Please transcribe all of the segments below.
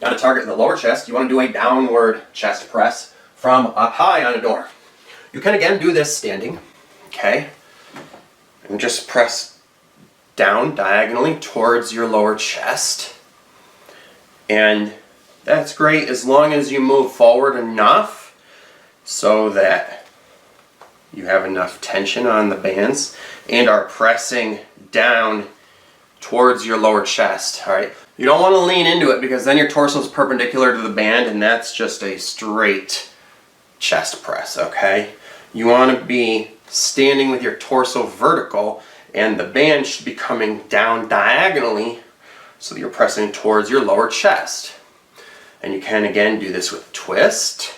Now to target the lower chest, you want to do a downward chest press from up high on a door. You can again do this standing, okay? And just press down diagonally towards your lower chest. And that's great as long as you move forward enough so that you have enough tension on the bands and are pressing down towards your lower chest, all right? You don't want to lean into it because then your torso is perpendicular to the band and that's just a straight chest press, okay? You want to be standing with your torso vertical and the band should be coming down diagonally so that you're pressing towards your lower chest. And you can again do this with twist.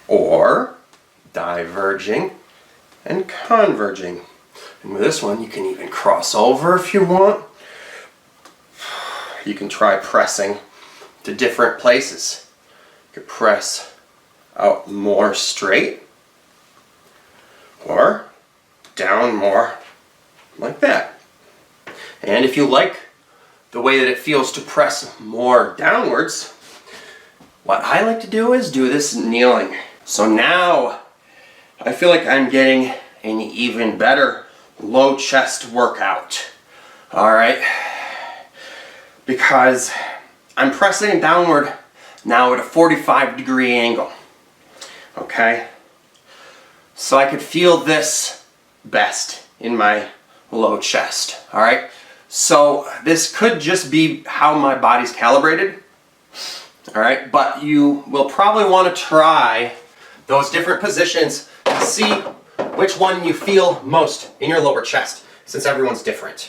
Or diverging and converging. And with this one, you can even cross over if you want. You can try pressing to different places. You could press out more straight or down more like that. And if you like the way that it feels to press more downwards, what I like to do is do this kneeling. So now I feel like I'm getting an even better low chest workout. All right, because I'm pressing downward now at a 45-degree angle. Okay, so I could feel this best in my low chest. All right, so this could just be how my body's calibrated. All right, but you will probably want to try those different positions to see which one you feel most in your lower chest, since everyone's different.